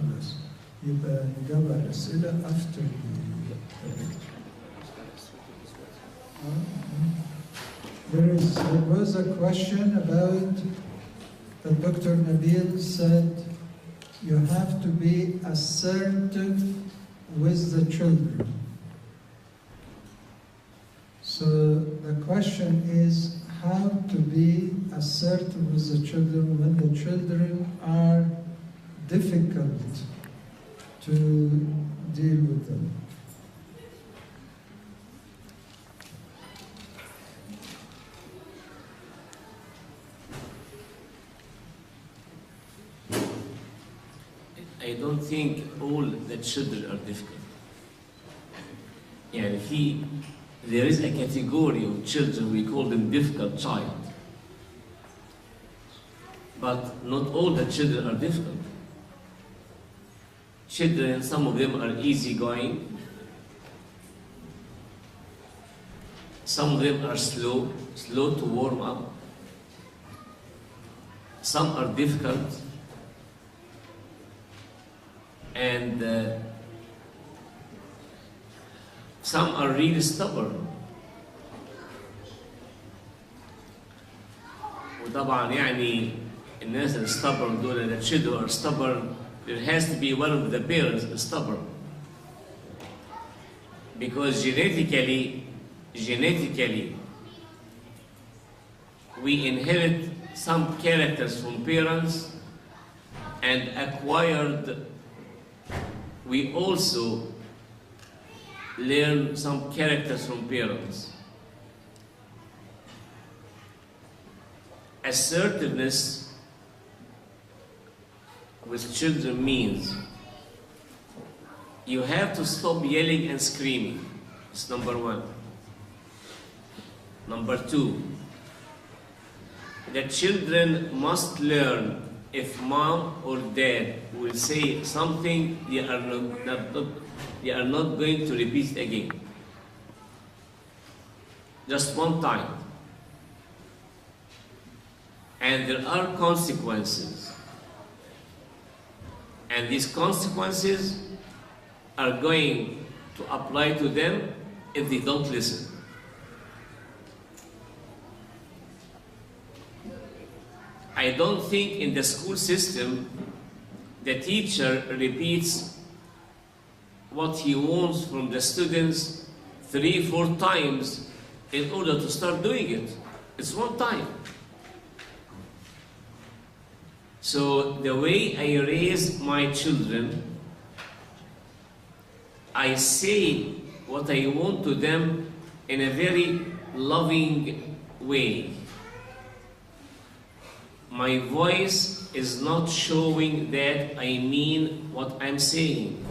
خلاص يبقى نجاوب على الأسئلة after There was a question about that Dr. Nabil said you have to be assertive with the children. So the question is how to be assertive with the children when the children are difficult to deal with them. I don't think all the children are difficult. There is a category of children, we call them difficult child. But not all the children are difficult. Children, some of them are easygoing. Some of them are slow to warm up. Some are difficult. And some are really stubborn. وطبعا الناس اللي stubborn دول, the children are stubborn, there has to be one of the parents stubborn. Because genetically, we inherit some characters from parents, and acquired, we also learn some characters from parents. Assertiveness with children means you have to stop yelling and screaming. It's number one. Number two, the children must learn if mom or dad will say something, they are not going to repeat it again. Just one time. And there are consequences. And these consequences are going to apply to them if they don't listen. I don't think in the school system the teacher repeats what he wants from the students 3-4 times in order to start doing it. It's one time. So the way I raise my children, I say what I want to them in a very loving way. My voice is not showing that I mean what I'm saying.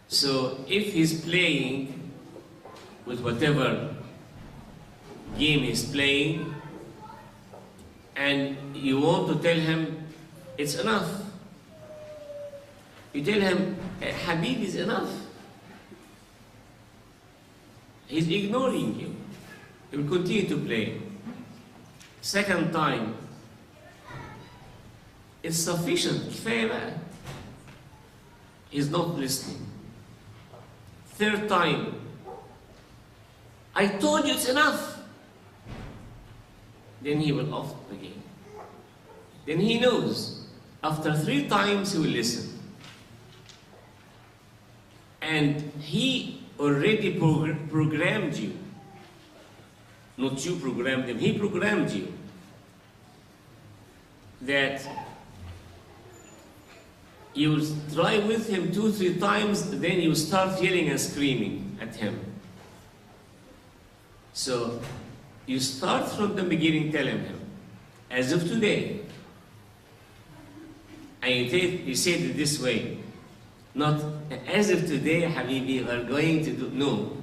So if he's playing with whatever game he's playing, and you want to tell him, it's enough. You tell him, Habib is enough. He's ignoring you. He will continue to play. Second time, it's sufficient. كفاية بقى. He's not listening. Third time, I told you it's enough. Then he will off again. Then he knows. After 3 times, he will listen. And he already programmed you. Not you programmed him, he programmed you. That you try with him 2-3 times, then you start yelling and screaming at him. So you start from the beginning telling him, as of today, and you say it this way, not as of today, Habibi, we are going to do, no.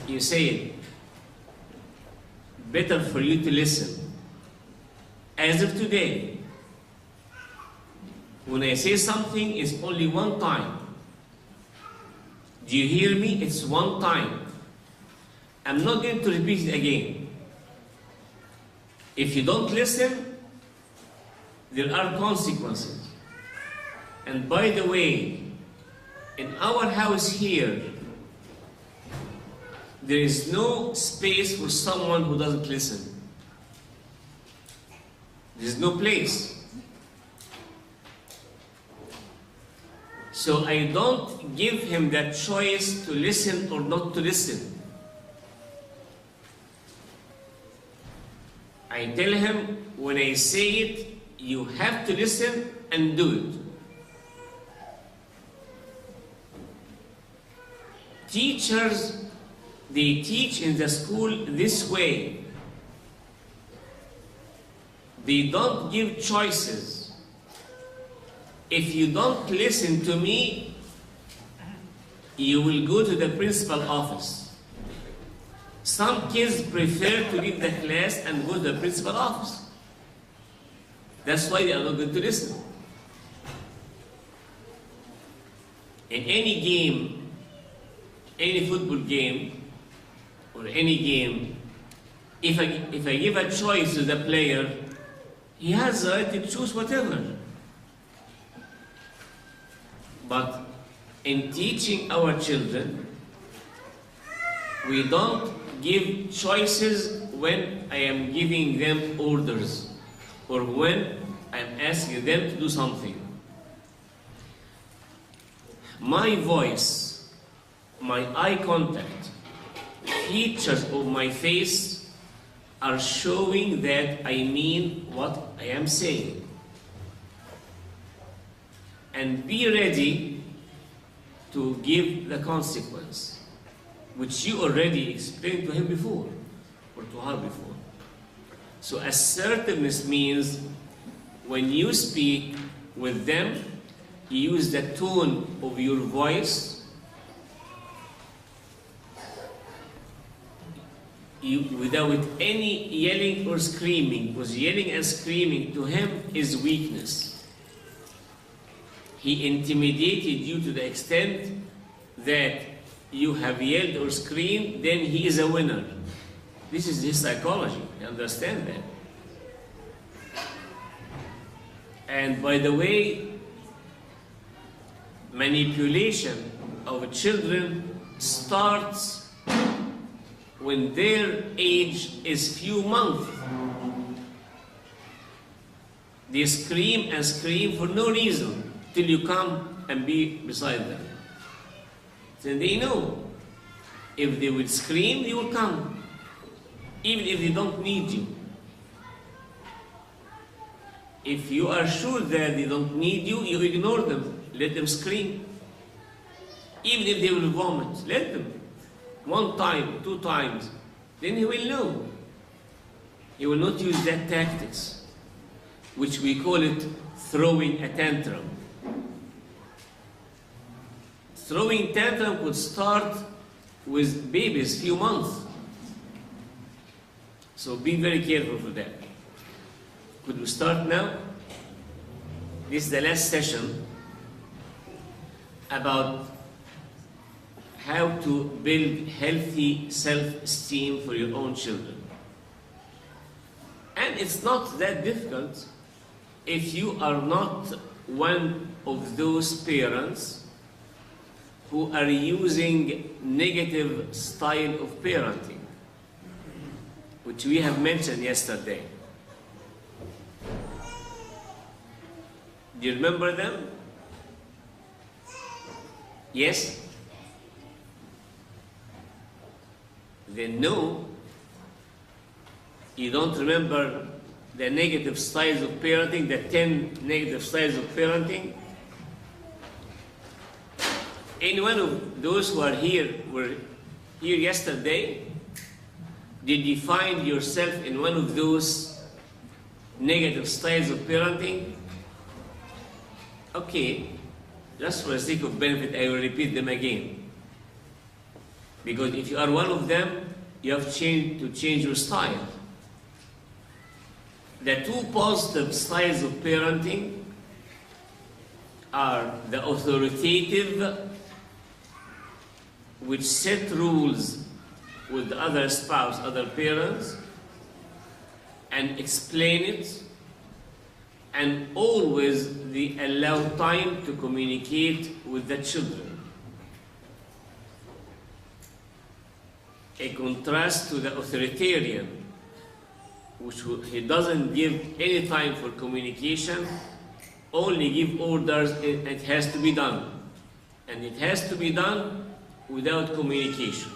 You say it, better for you to listen. As of today, when I say something, it's only one time. Do you hear me? It's one time. I'm not going to repeat it again. If you don't listen, there are consequences. And by the way, in our house here, there is no space for someone who doesn't listen. There is no place. So I don't give him that choice to listen or not to listen. I tell him, when I say it, you have to listen and do it. Teachers, they teach in the school this way. They don't give choices. If you don't listen to me, you will go to the principal office. Some kids prefer to leave the class and go to the principal office. That's why they are not going to listen. In any game, any football game, or any game, if I give a choice to the player, he has the right to choose whatever. But in teaching our children, we don't give choices when I am giving them orders or when I am asking them to do something. My voice, my eye contact, features of my face are showing that I mean what I am saying. And be ready to give the consequence, which you already explained to him before, or to her before. So assertiveness means when you speak with them, you use the tone of your voice, without any yelling or screaming, because yelling and screaming to him is weakness. He intimidated you to the extent that you have yelled or screamed, then he is a winner. This is his psychology. You understand that? And by the way, manipulation of children starts when their age is few months. They scream and scream for no reason till you come and be beside them. Then they know if they will scream, they will come, even if they don't need you. If you are sure that they don't need you, you ignore them. Let them scream. Even if they will vomit, let them. 1 time, 2 times, then he will know. He will not use that tactics, which we call it throwing a tantrum. Throwing tantrum could start with babies, few months. So be very careful for that. Could we start now? This is the last session about how to build healthy self-esteem for your own children. And it's not that difficult if you are not one of those parents who are using negative style of parenting, which we have mentioned yesterday. Do you remember them? Yes? Then no, you don't remember the negative styles of parenting, the 10 negative styles of parenting. Any one of those who are here were here yesterday, did you find yourself in one of those negative styles of parenting? Okay, just for the sake of benefit, I will repeat them again. Because if you are one of them, you have to change your style. The 2 positive styles of parenting are the authoritative, which set rules with the other spouse, other parents, and explain it, and always they allow time to communicate with the children. A contrast to the authoritarian, which he doesn't give any time for communication, only give orders, and it has to be done. And it has to be done without communication.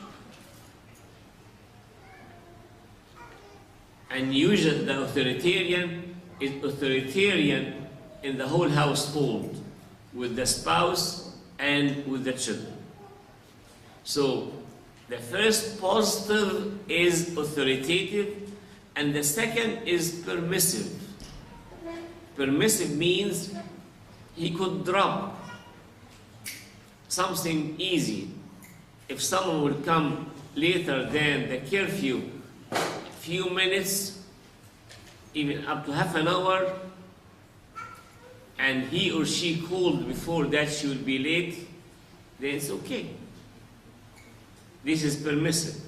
And usually the authoritarian is authoritarian in the whole household, with the spouse and with the children. So the first positive is authoritative, and the second is permissive. Permissive means he could drop something easy. If someone will come later than the curfew, few minutes, even up to half an hour, and he or she called before that she will be late, then it's okay. This is permissive.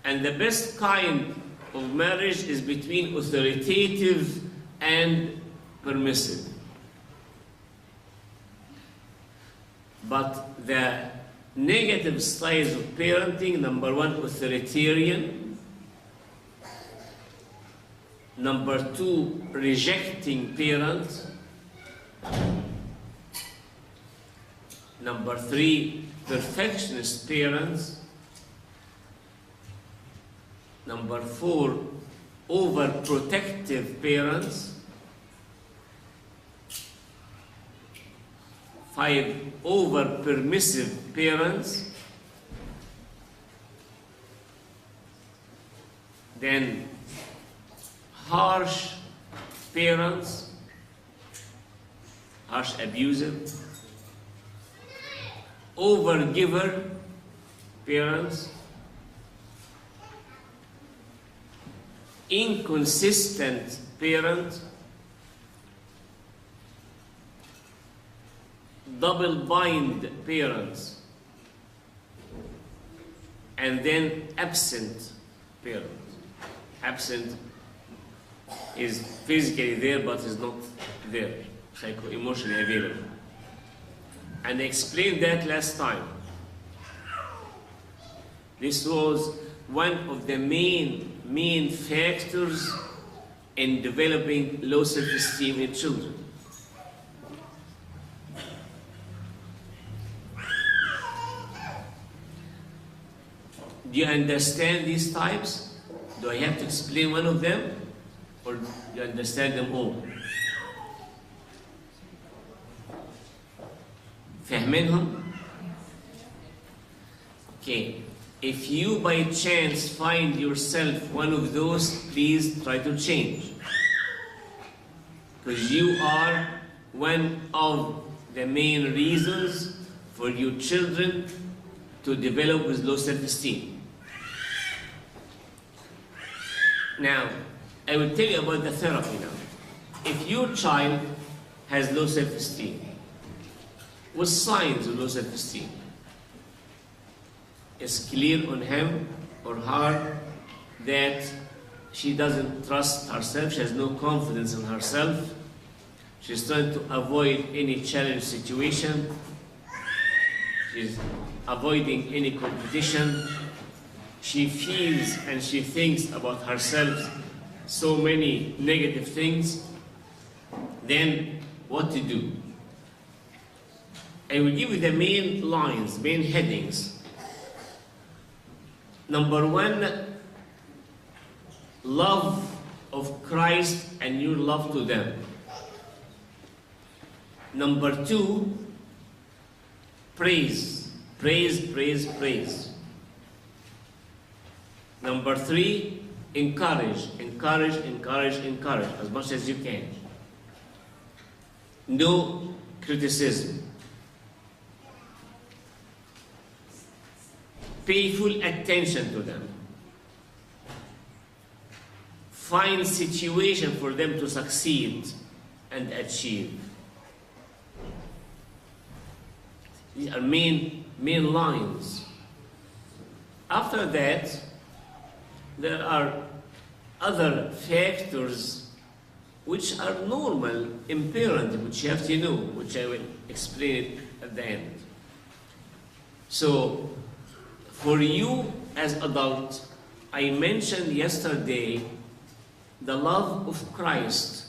And the best kind of marriage is between authoritative and permissive. But the negative styles of parenting, number one, authoritarian. Number two, rejecting parents. Number three, perfectionist parents. Number four, overprotective parents. 5, over-permissive parents. Then harsh parents, harsh abusive. Over-giver parents. Inconsistent parent. Double-bind parents, and then absent parents. Absent is physically there but is not there, psycho-emotionally available. And I explained that last time. This was one of the main factors in developing low self-esteem in children. Do you understand these types? Do I have to explain one of them? Or do you understand them all? فاهمينهم? Okay. If you by chance find yourself one of those, please try to change. Because you are one of the main reasons for your children to develop with low self-esteem. Now, I will tell you about the therapy now. If your child has low self-esteem, what signs of low self-esteem? It's clear on him or her that she doesn't trust herself, she has no confidence in herself, she's trying to avoid any challenge situation, she's avoiding any competition, she feels and she thinks about herself so many negative things, then what to do? I will give you the main lines, main headings. Number one, love of Christ and your love to them. Number two, praise, praise, praise, praise. Number three, encourage, encourage, encourage, encourage as much as you can. No criticism. Pay full attention to them. Find situation for them to succeed and achieve. These are main lines. After that, there are other factors which are normal in parenting, which you have to know, which I will explain at the end. So, for you as adults, I mentioned yesterday the love of Christ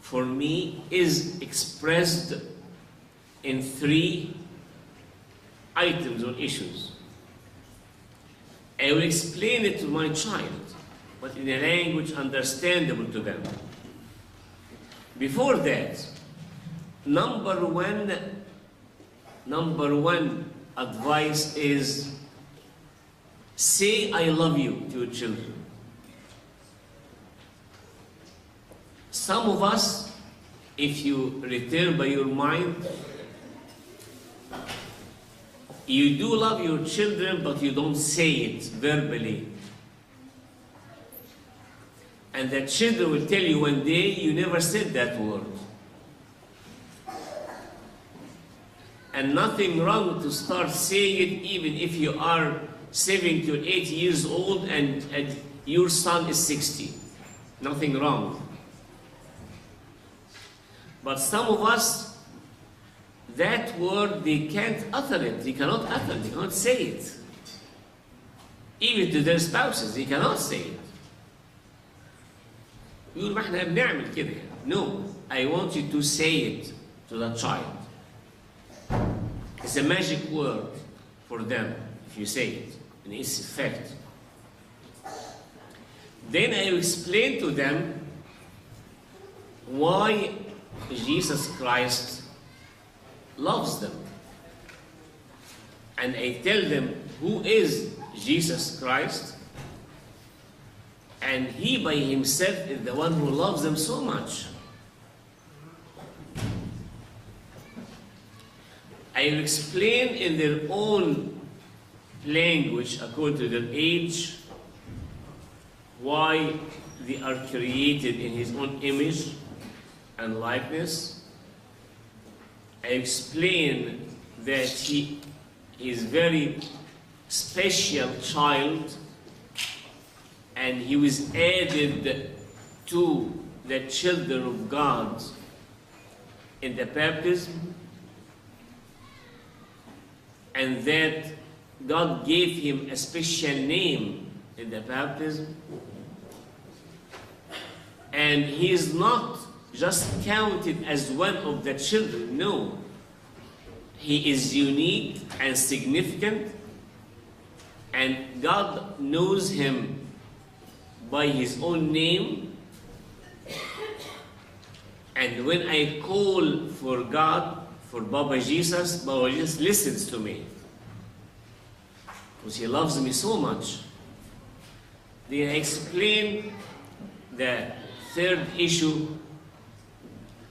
for me is expressed in 3 items or issues. I will explain it to my child, but in a language understandable to them. Before that, number one advice is say I love you to your children. Some of us, if you return by your mind, you do love your children, but you don't say it verbally. And the children will tell you one day, you never said that word. And nothing wrong to start saying it even if you are 70 or 80 years old and your son is 60. Nothing wrong. But some of us, that word, they can't utter it. They cannot utter it. They cannot say it. Even to their spouses, they cannot say it. يقول ما احنا بنعمل كده. No, I want you to say it to the child. It's a magic word for them if you say it, and its effect. Then I will explain to them why Jesus Christ loves them. And I tell them who is Jesus Christ, and he by himself is the one who loves them so much. I will explain in their own language, according to their age, why they are created in his own image and likeness. I explain that he is very special child, and he was added to the children of God in the baptism, and that God gave him a special name in the baptism, and he is not just counted as one of the children. No, he is unique and significant, and God knows him by his own name. And when I call for God, for Baba Jesus listens to me, because he loves me so much. Then I explain the third issue,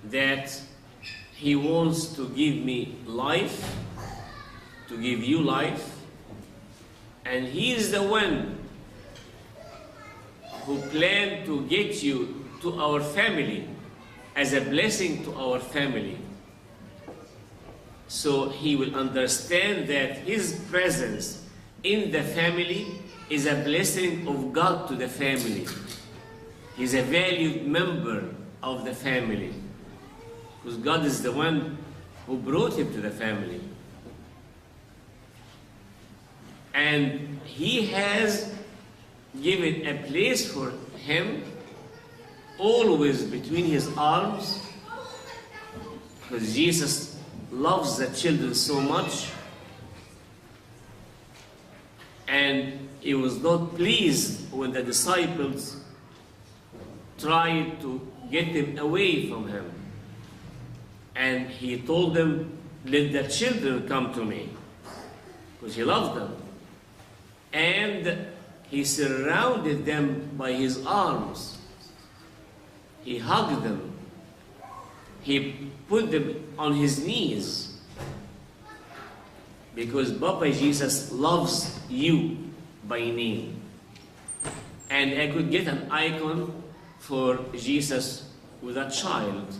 that he wants to give me life, to give you life, and he is the one who planned to get you to our family as a blessing to our family. So he will understand that his presence in the family is a blessing of God to the family. He's a valued member of the family, because God is the one who brought him to the family. And he has given a place for him always between his arms, because Jesus loves the children so much, and he was not pleased when the disciples tried to get them away from him. And he told them, let the children come to me, because he loved them. And he surrounded them by his arms. He hugged them. He put them on his knees, because Papa Jesus loves you by name. And I could get an icon for Jesus with a child.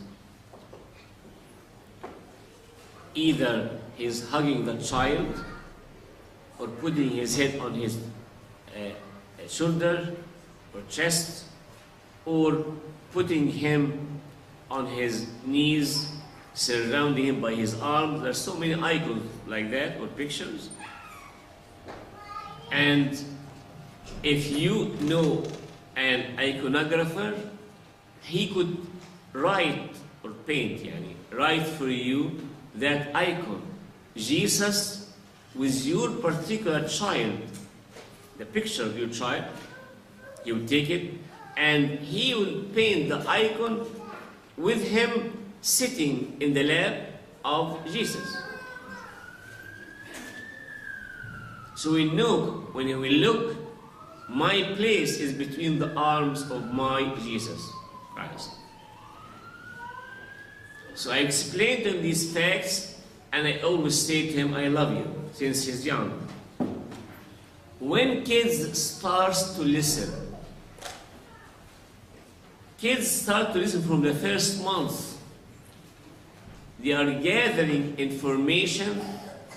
Either he's hugging the child, or putting his head on his shoulder or chest, or putting him on his knees, surrounding him by his arms. There's so many icons like that, or pictures. And if you know an iconographer, he could write or paint, write for you that icon. Jesus with your particular child, the picture of your child, he will take it and he will paint the icon with him sitting in the lap of Jesus. So we know, when we look, my place is between the arms of my Jesus Christ. So I explained to him these facts, and I always say to him, I love you, since he's young. When kids start to listen, kids start to listen from the first month. They are gathering information,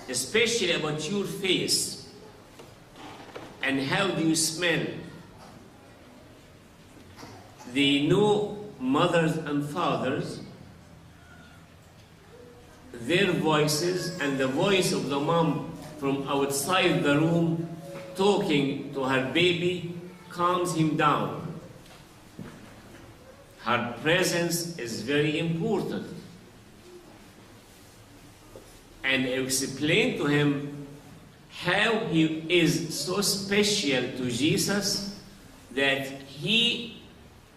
especially about your face, and how do you smell. They know mothers and fathers, their voices, and the voice of the mom from outside the room talking to her baby calms him down. Her presence is very important. And I explained to him how he is so special to Jesus that he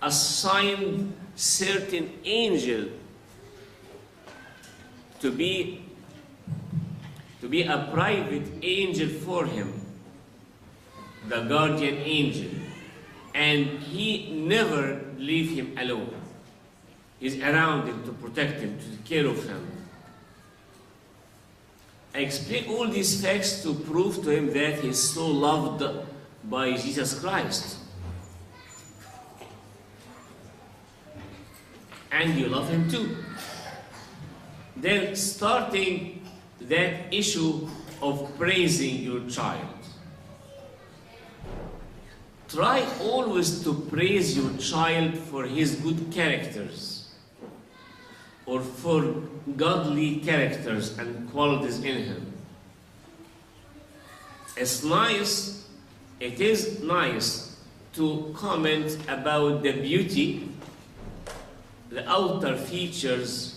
assigned certain angel to be a private angel for him, the guardian angel, and he never leave him alone. He's around him to protect him, to take care of him. I explain all these facts to prove to him that he's so loved by Jesus Christ. And you love him too. Then starting that issue of praising your child. Try always to praise your child for his good characters, or for godly characters and qualities in him. It is nice to comment about the beauty, the outer features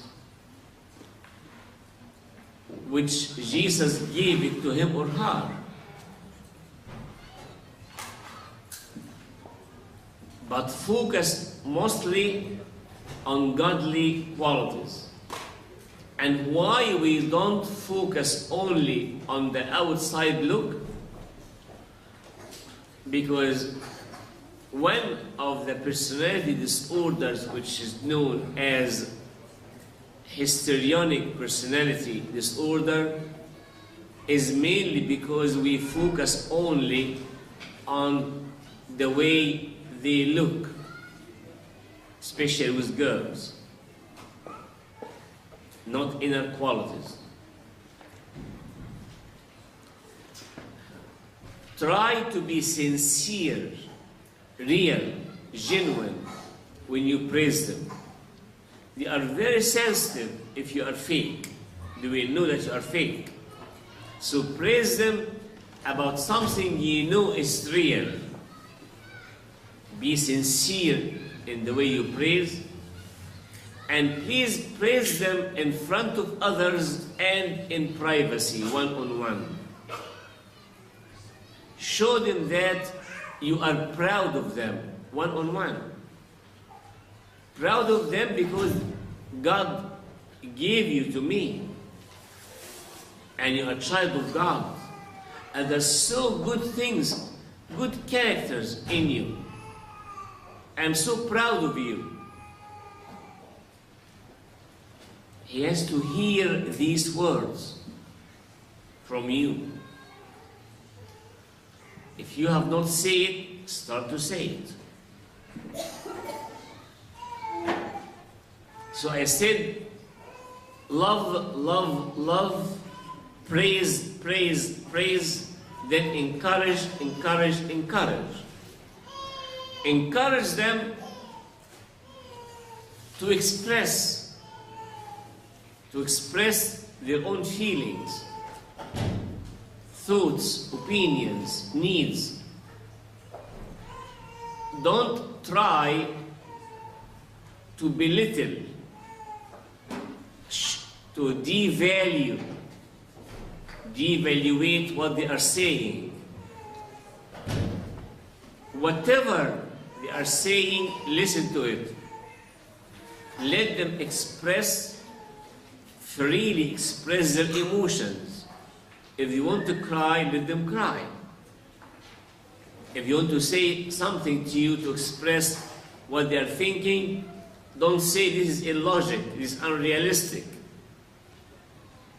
which Jesus gave it to him or her. But focus mostly on godly qualities. And why we don't focus only on the outside look? Because one of the personality disorders, which is known as histrionic personality disorder, is mainly because we focus only on the way they look, especially with girls, not inner qualities. Try to be sincere, real, genuine when you praise them. They are very sensitive if you are fake. They will know that you are fake. So praise them about something you know is real. Be sincere in the way you praise, and please praise them in front of others and in privacy, one-on-one. Show them that you are proud of them, one-on-one. Proud of them because God gave you to me, and you are a child of God, and there's so good things, good characters in you. I'm so proud of you. He has to hear these words from you. If you have not said it, start to say it. So I said, love, love, love, praise, praise, praise, then encourage, encourage, encourage. Encourage them to express their own feelings, thoughts, opinions, needs. Don't try to belittle, to devaluate what they are saying. Whatever they are saying, listen to it. Let them freely express their emotions. If they want to cry, let them cry. If you want to say something to you to express what they are thinking, don't say this is illogic, this is unrealistic,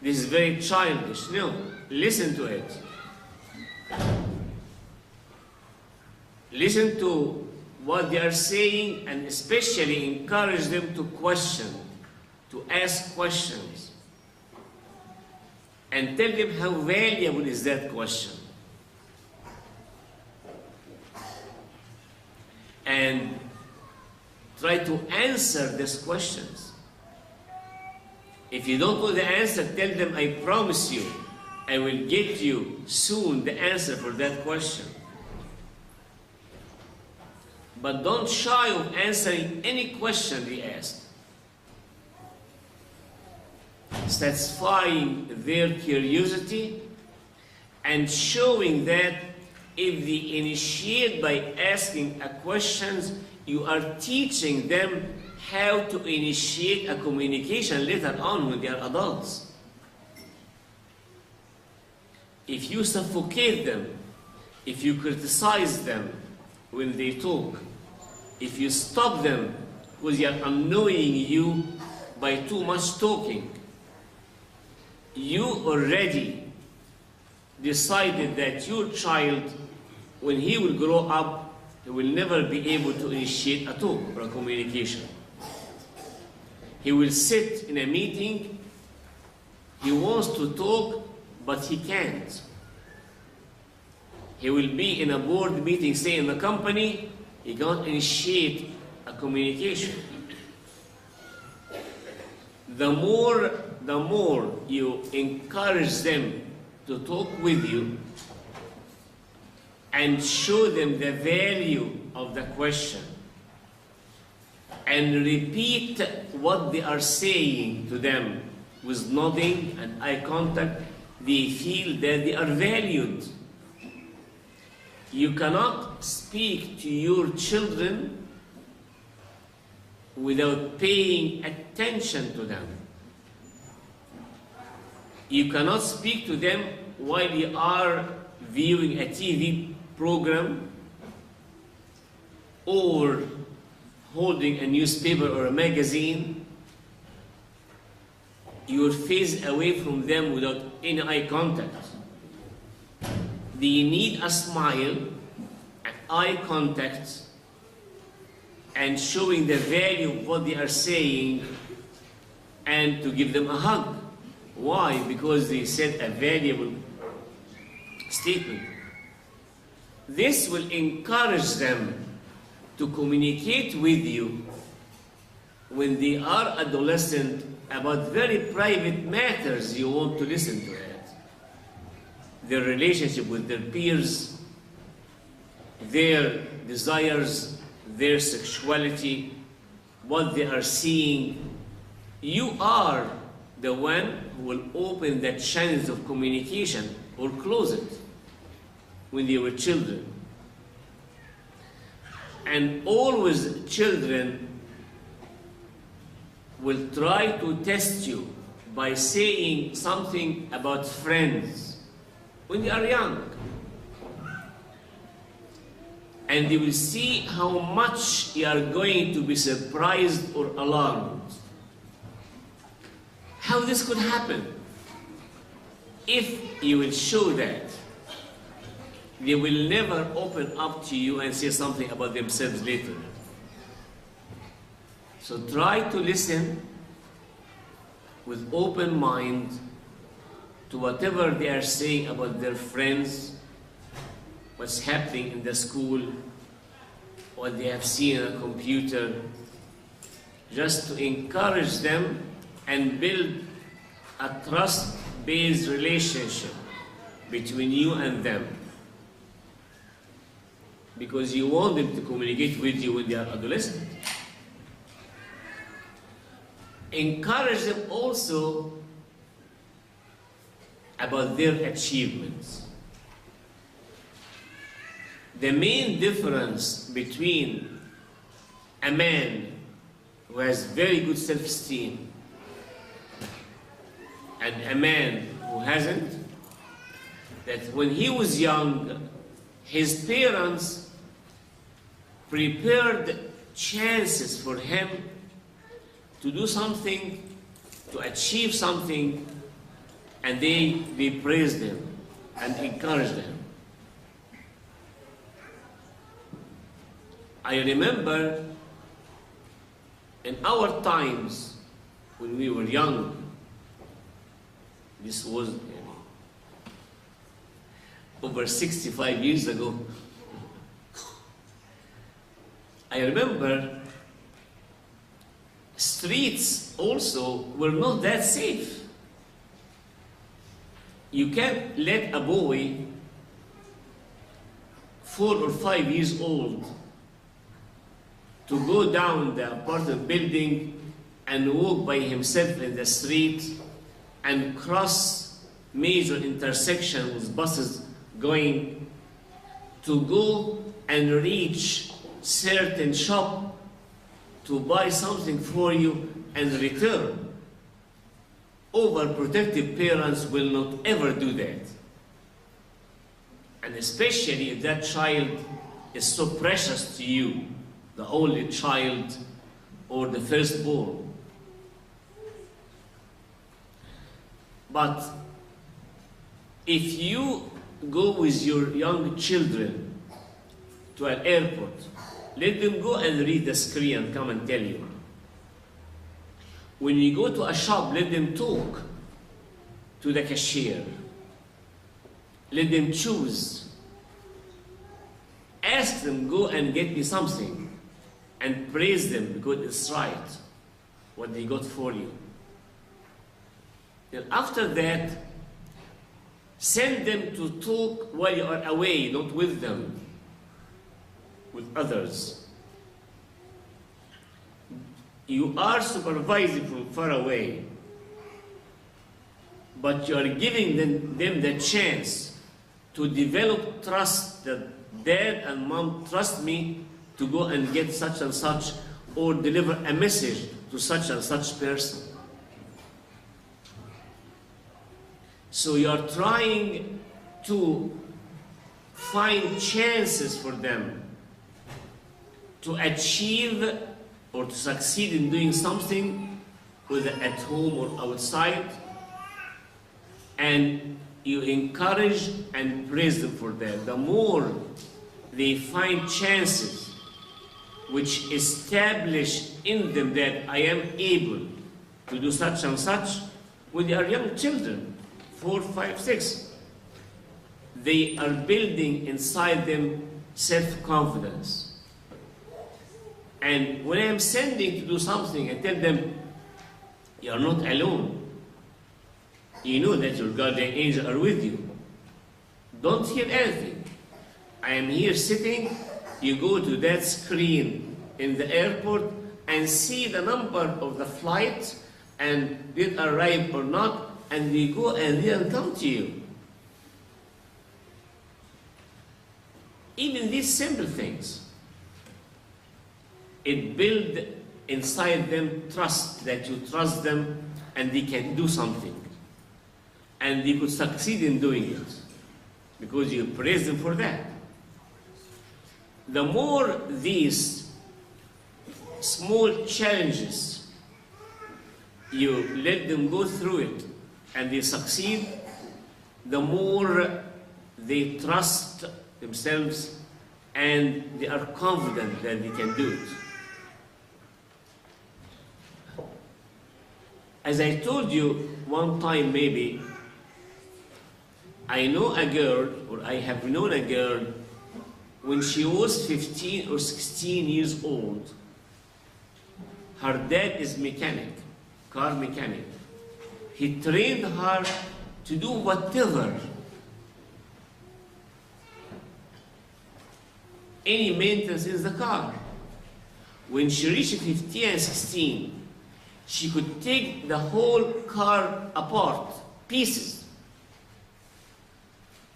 this is very childish. No, listen to it. Listen to what they are saying, and especially encourage them to question, to ask questions. And tell them how valuable is that question. And try to answer these questions. If you don't know the answer, tell them, I promise you, I will get you soon the answer for that question. But don't shy of answering any question they ask. Satisfying their curiosity and showing that if they initiate by asking a questions, you are teaching them how to initiate a communication later on when they are adults. If you suffocate them, if you criticize them when they talk, if you stop them because they are annoying you by too much talking, you already decided that your child, when he will grow up, he will never be able to initiate a talk or a communication. He will sit in a meeting, he wants to talk, but he can't. He will be in a board meeting, say in the company, he can't initiate a communication. The more you encourage them to talk with you and show them the value of the question and repeat what they are saying to them with nodding and eye contact, they feel that they are valued. You cannot speak to your children without paying attention to them. You cannot speak to them while you are viewing a TV program or holding a newspaper or a magazine. You are faced away from them without any eye contact. They need a smile, an eye contact, and showing the value of what they are saying, and to give them a hug. Why? Because they said a valuable statement. This will encourage them to communicate with you when they are adolescent about very private matters you want to listen to it. Their relationship with their peers, their desires, their sexuality, what they are seeing. You are the one who will open the channels of communication or close it when they were children. And always children will try to test you by saying something about friends when they are young. And they will see how much you are going to be surprised or alarmed. How this could happen? If you will show that, they will never open up to you and say something about themselves later. So try to listen with open mind to whatever they are saying about their friends, what's happening in the school, what they have seen on a computer. just to encourage them and build a trust-based relationship between you and them. Because you want them to communicate with you when they are adolescent. Encourage them also about their achievements. The main difference between a man who has very good self-esteem and a man who hasn't, that when he was young, his parents prepared chances for him to do something, to achieve something, and they praised him and encouraged him. I remember in our times when we were young, this was over 65 years ago, I remember streets also were not that safe. You can't let a boy 4 or 5 years old to go down the apartment building and walk by himself in the street and cross major intersections with buses going to go and reach certain shop to buy something for you and return. Overprotective parents will not ever do that. And especially if that child is so precious to you, the only child or the firstborn. But if you go with your young children to an airport, let them go and read the screen and come and tell you. When you go to a shop, let them talk to the cashier. Let them choose. Ask them, go and get me something. And praise them because it's right, what they got for you. Then after that, send them to talk while you are away, not with them, with others. You are supervising from far away, but you are giving them the chance to develop trust that dad and mom trust me to go and get such and such or deliver a message to such and such person. So you are trying to find chances for them to achieve or to succeed in doing something, whether at home or outside, and you encourage and praise them for that. The more they find chances which establish in them that I am able to do such and such, when they are young children, 4, 5, 6, they are building inside them self-confidence. And when I am sending to do something, I tell them, you are not alone. You know that your guardian angels are with you. Don't hear anything. I am here sitting, you go to that screen in the airport and see the number of the flight and did arrive or not, and they go and they'll come to you. Even these simple things, it builds inside them trust, that you trust them and they can do something. And they could succeed in doing it because you praise them for that. The more these small challenges, you let them go through it and they succeed, the more they trust themselves and they are confident that they can do it. As I told you one time maybe, I know a girl, or I have known a girl, when she was 15 or 16 years old, Her dad is mechanic, car mechanic. He trained her to do whatever. Any maintenance in the car. When she reached 15 and 16, she could take the whole car apart, pieces,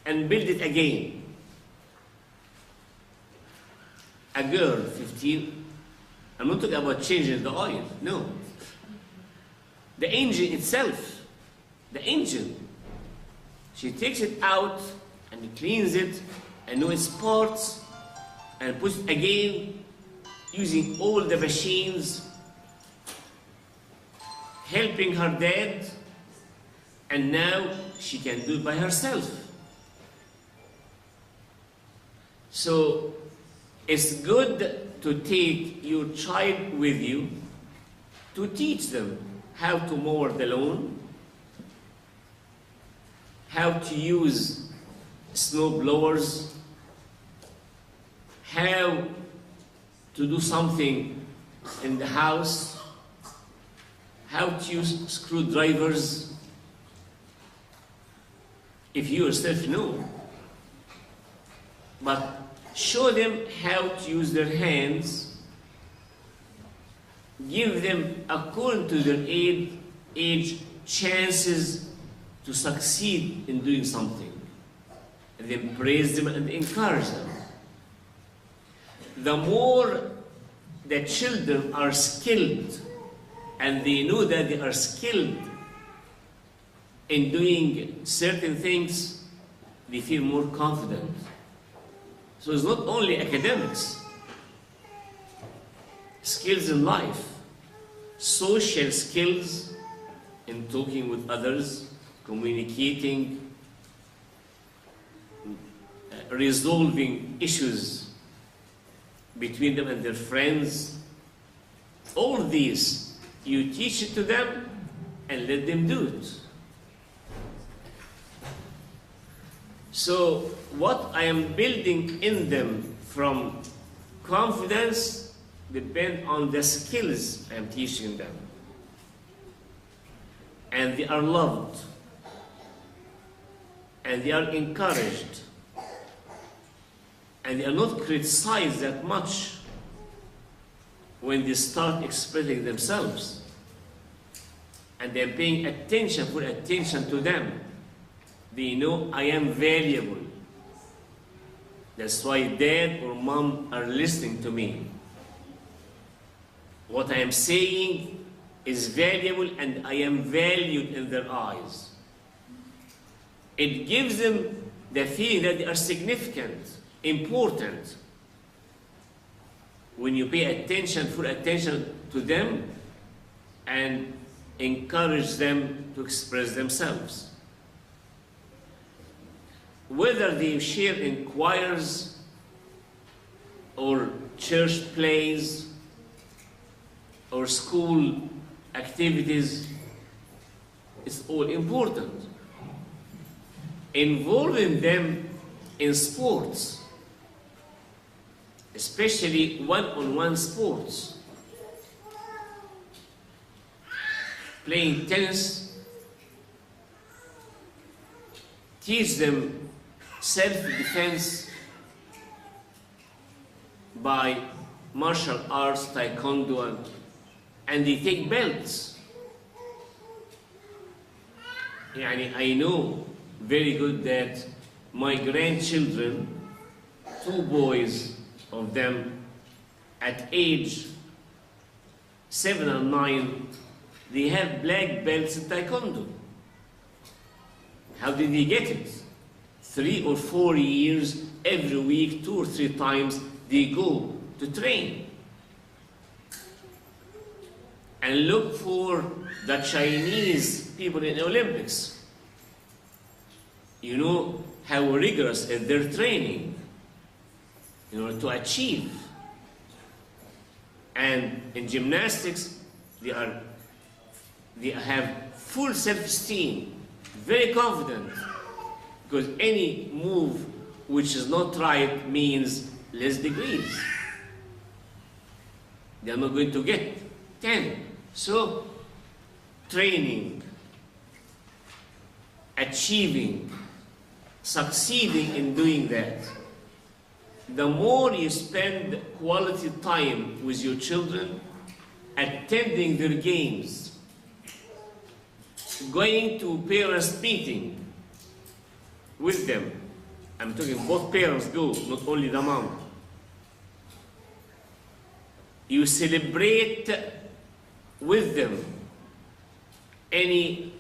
and build it again. A girl, 15, I'm not talking about changing the oil, no. The engine itself, the engine, she takes it out and cleans it and knows its parts and puts it again using all the machines, helping her dad, and now she can do it by herself. So it's good to take your child with you to teach them how to mow the lawn, how to use snow blowers, how to do something in the house, how to use screwdrivers, if you yourself know. But show them how to use their hands, give them, according to their age, chances to succeed in doing something, and then praise them and encourage them. The more the children are skilled and they know that they are skilled in doing certain things, they feel more confident. So it's not only academics, skills in life, social skills in talking with others, communicating, resolving issues between them and their friends. All these, you teach it to them and let them do it. So what I am building in them from confidence depends on the skills I am teaching them. And they are loved. And they are encouraged. And they are not criticized that much when they start expressing themselves. And they're paying attention, put attention to them. They know I am valuable. That's why dad or mom are listening to me. What I am saying is valuable and I am valued in their eyes. It gives them the feeling that they are significant, important. When you pay attention, full attention to them and encourage them to express themselves. Whether they share in choirs or church plays or school activities, it's all important. Involving them in sports, especially one-on-one sports, playing tennis, teach them self-defense by martial arts, taekwondo, and they take belts. I know very good that my grandchildren, 2 boys of them, at age 7 and 9, they have black belts in taekwondo. How did they get it? 3 or 4 years, every week, 2 or 3 times, they go to train. And look for the Chinese people in the Olympics. You know how rigorous is their training in order to achieve. And in gymnastics, they have full self-esteem, very confident, because any move which is not right means less degrees. They are not going to get 10. So, training, achieving, succeeding in doing that. The more you spend quality time with your children, attending their games, going to parents' meeting with them. I'm talking both parents go, not only the mom. You celebrate with them any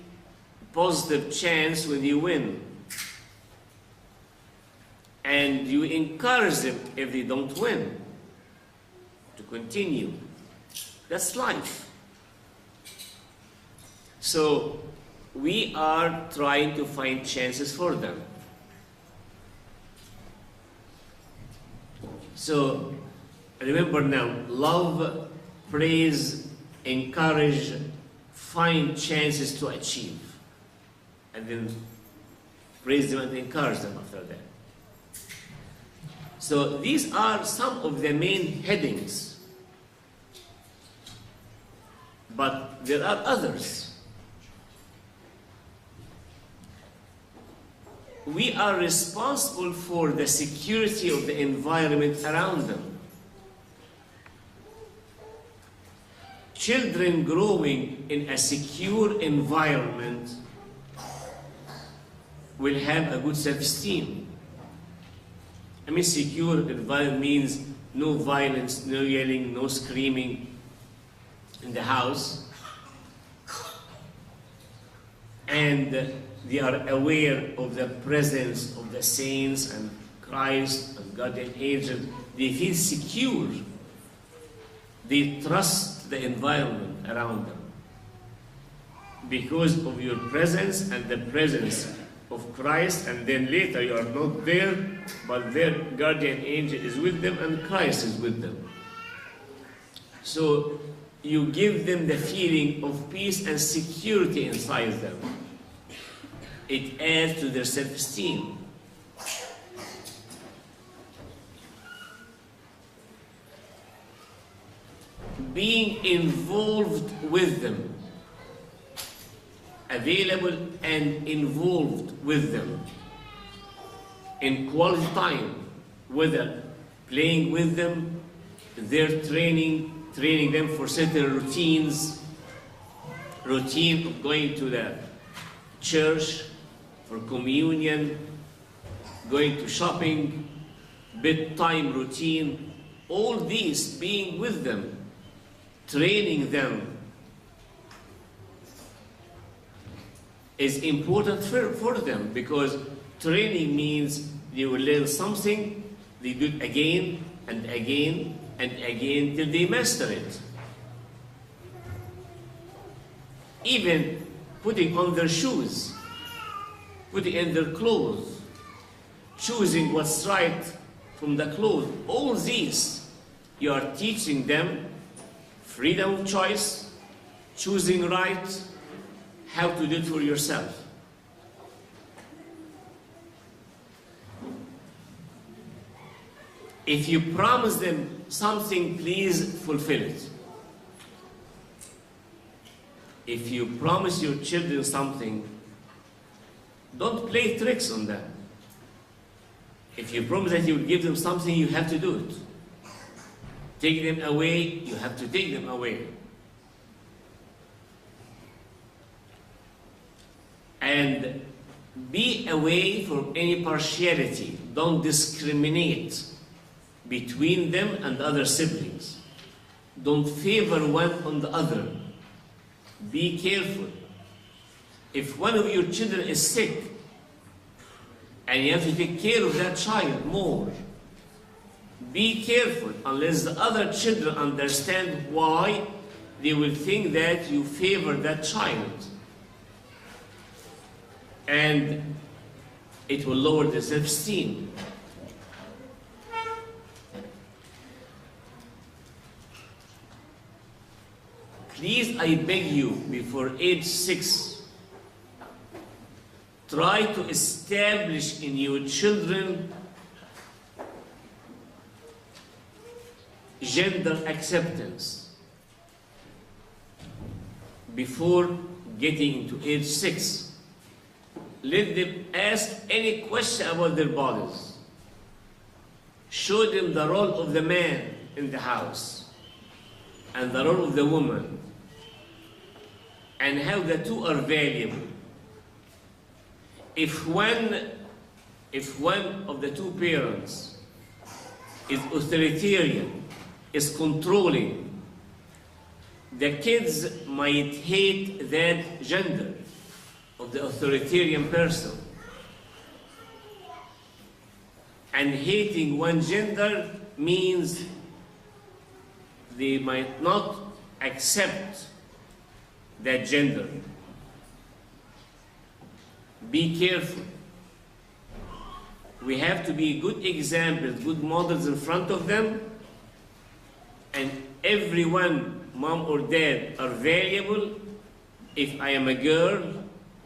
positive chance when you win. And you encourage them if they don't win to continue. That's life. So we are trying to find chances for them. So remember now, love, praise, encourage, find chances to achieve. And then praise them and encourage them after that. So these are some of the main headings. But there are others. We are responsible for the security of the environment around them. Children growing in a secure environment will have a good self-esteem. I mean, secure environment means no violence, no yelling, no screaming in the house. And they are aware of the presence of the saints and Christ and guardian angels. They feel secure. They trust the environment around them because of your presence and the presence of Christ. And then later you are not there, but their guardian angel is with them and Christ is with them. So you give them the feeling of peace and security inside them. It adds to their self-esteem. Being involved with them, available and involved with them in quality time, whether playing with them, their training them for certain routines, routine of going to the church for communion, going to shopping, bedtime routine, all these, being with them, training them is important for them, because training means they will learn something, they do it again and again and again till they master it. Even putting on their shoes, putting in their clothes, choosing what's right from the clothes, all these, you are teaching them freedom of choice, choosing right, how to do it for yourself. If you promise them something, please fulfill it. If you promise your children something, don't play tricks on them. If you promise that you will give them something, you have to do it. Take them away, you have to take them away. And be away from any partiality. Don't discriminate between them and other siblings. Don't favor one on the other. Be careful. If one of your children is sick and you have to take care of that child more, be careful unless the other children understand why. They will think that you favor that child. And it will lower the self-esteem. Please, I beg you, before age 6, try to establish in your children gender acceptance. before getting into age 6. Let them ask any question about their bodies. Show them the role of the man in the house and the role of the woman, and how the two are valuable. If one of the two parents is authoritarian, is controlling, the kids might hate that gender of the authoritarian person. And hating one gender means they might not accept that gender. Be careful. We have to be good examples, good models in front of them, and everyone, mom or dad, are valuable. If I am a girl,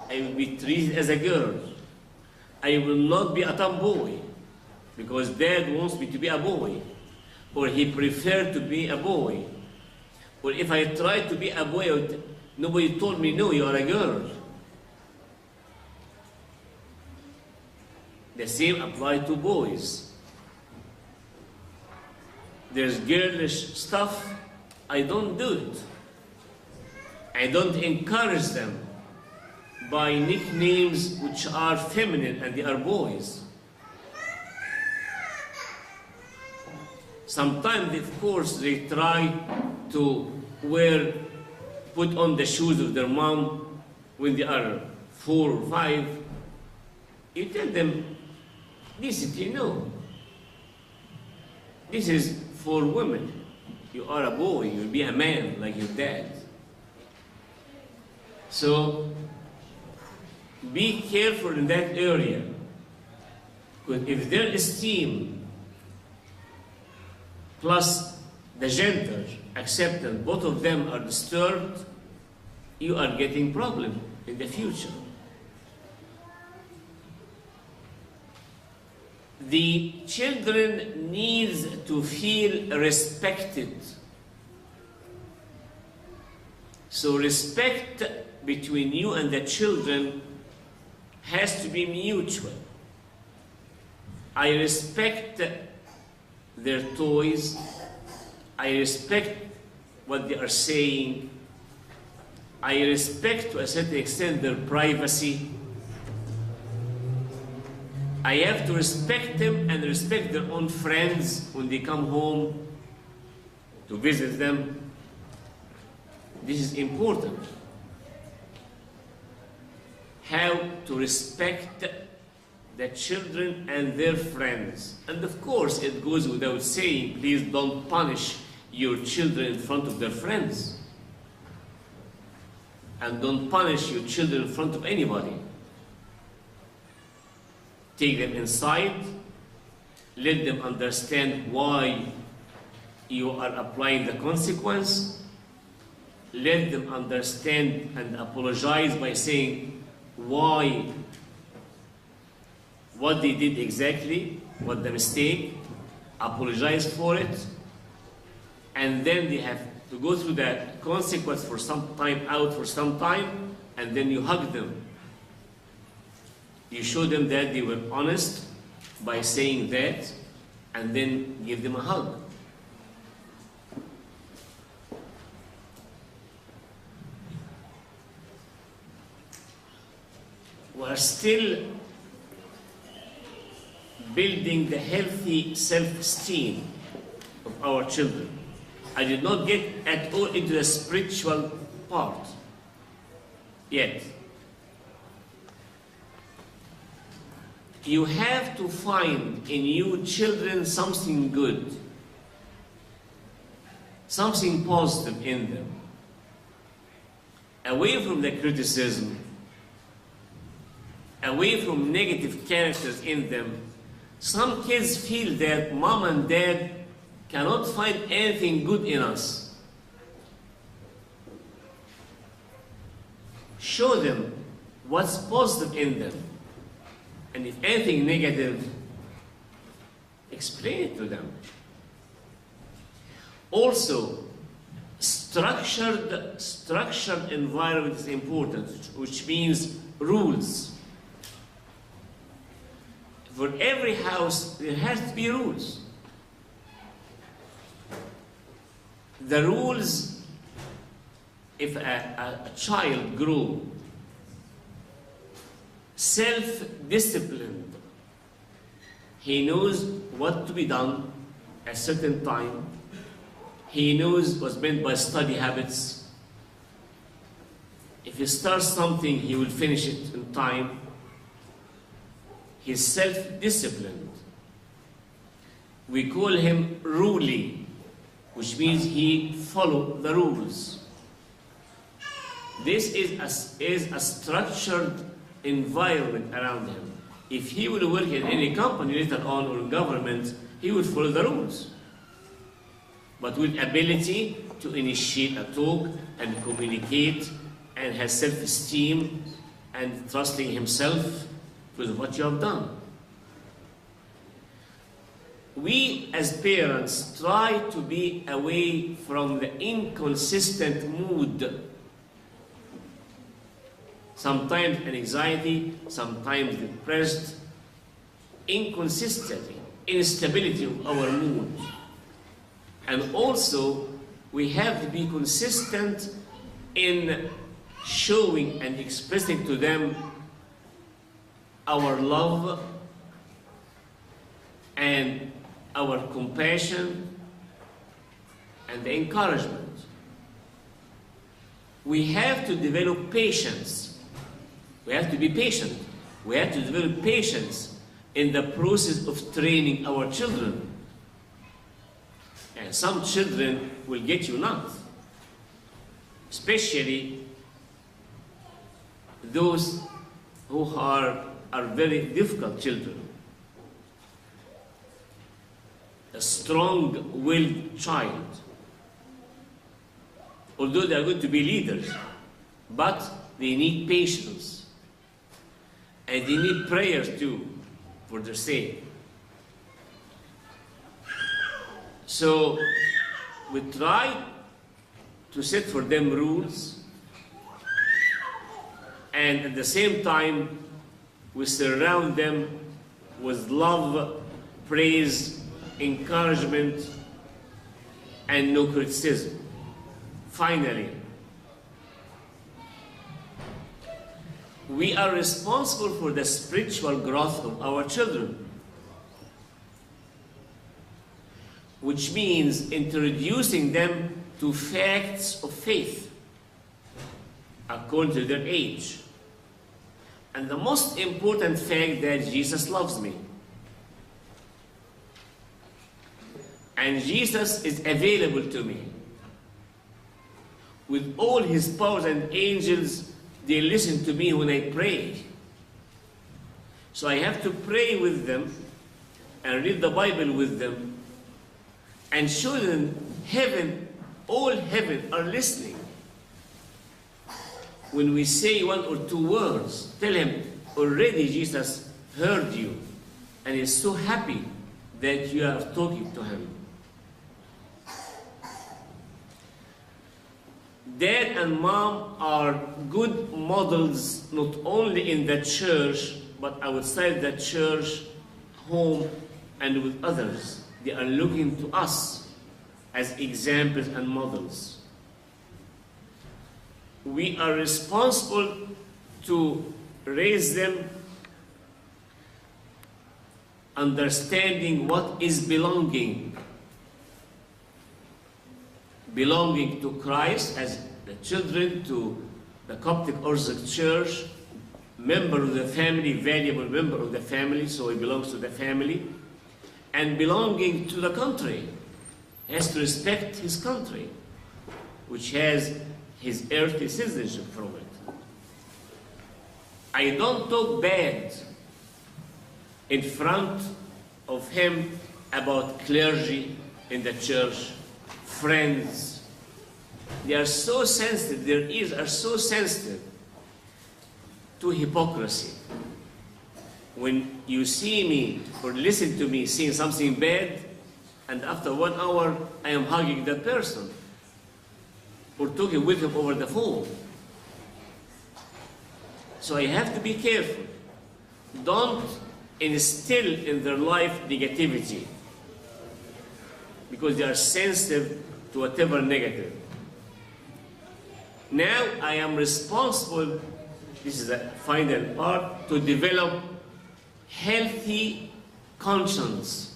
I will be treated as a girl. I will not be a tomboy because dad wants me to be a boy, or he preferred to be a boy. Or if I tried to be a boy, nobody told me, no, you are a girl. The same applies to boys. There's girlish stuff, I don't do it. I don't encourage them by nicknames which are feminine and they are boys. Sometimes, of course, they try to put on the shoes of their mom when they are 4 or 5. You tell them, decently, no. This is for women. You are a boy, you'll be a man like your dad. So, be careful in that area. Because if their esteem plus the gender acceptance, both of them are disturbed, you are getting problem in the future. The children need to feel respected. So respect between you and the children has to be mutual. I respect their toys. I respect what they are saying. I respect to a certain extent their privacy. I have to respect them and respect their own friends when they come home to visit them. This is important. How to respect the children and their friends. And of course, it goes without saying, please don't punish your children in front of their friends. And don't punish your children in front of anybody. Take them inside, let them understand why you are applying the consequence, let them understand and apologize by saying why, what they did exactly, what the mistake, apologize for it, and then they have to go through that consequence for some time, out for some time, and then you hug them. You show them that they were honest by saying that, and then give them a hug. We are still building the healthy self-esteem of our children. I did not get at all into the spiritual part yet. You have to find in you children something good, something positive in them. Away from the criticism, away from negative characters in them. Some kids feel that mom and dad cannot find anything good in us. Show them what's positive in them. And if anything negative, explain it to them. Also, Structured environment is important, which means rules. For every house, there has to be rules. The rules, if a child grows self-disciplined, he knows what to be done at a certain time. He knows what's meant by study habits. If he starts something, he will finish it in time. He's self-disciplined. We call him ruly, which means he follows the rules. This is a structured environment around him. If he will work in any company later on or in government, he will follow the rules. But with ability to initiate a talk and communicate and has self-esteem and trusting himself because of what you have done. We as parents try to be away from the inconsistent mood. Sometimes anxiety, sometimes depressed, inconsistency, instability of our mood. And also, we have to be consistent in showing and expressing to them our love and our compassion and the encouragement. We have to develop patience. We have to be patient. We have to develop patience in the process of training our children. And some children will get you not, especially those who are very difficult children. A strong-willed child, although they are going to be leaders, but they need patience. And they need prayer too, for their sake. So we try to set for them rules, and at the same time, we surround them with love, praise, encouragement, and no criticism. Finally, we are responsible for the spiritual growth of our children, which means introducing them to facts of faith according to their age. And the most important fact that Jesus loves me. And Jesus is available to me. With all his powers and angels, they listen to me when I pray. So I have to pray with them and read the Bible with them and show them heaven, all heaven are listening. When we say one or two words, tell him, already Jesus heard you and is so happy that you are talking to him. Dad and mom are good models, not only in the church, but outside the church, home, and with others. They are looking to us as examples and models. We are responsible to raise them understanding what is belonging. Belonging to Christ as the children to the Coptic Orthodox Church, member of the family, valuable member of the family, so he belongs to the family, and belonging to the country. He has to respect his country, which has his earthly citizenship from it. I don't talk bad in front of him about clergy in the church, friends. They are so sensitive, their ears are so sensitive to hypocrisy. When you see me or listen to me saying something bad, and after 1 hour I am hugging that person. or talking with him over the phone. So I have to be careful. Don't instill in their life negativity, because they are sensitive to whatever negative. Now I am responsible, this is the final part, to develop healthy conscience,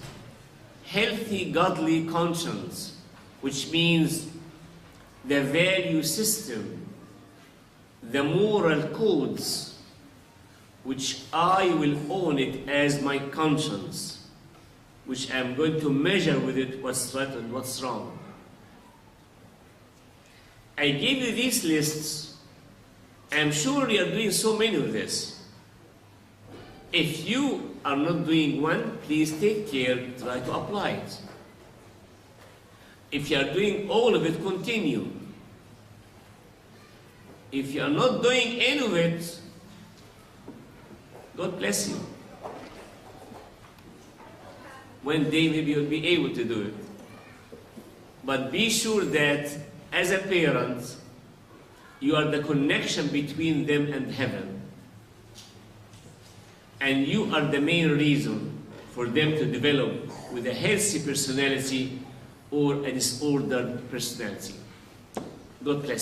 healthy godly conscience, which means the value system, the moral codes, which I will own it as my conscience, which I'm going to measure with it what's right and what's wrong. I gave you these lists. I'm sure you are doing so many of this. If you are not doing one, please take care, try to apply it. If you are doing all of it, continue. If you are not doing any of it, God bless you. One day maybe you'll be able to do it. But be sure that as a parent, you are the connection between them and heaven. And you are the main reason for them to develop with a healthy personality or a disordered personality. God bless you.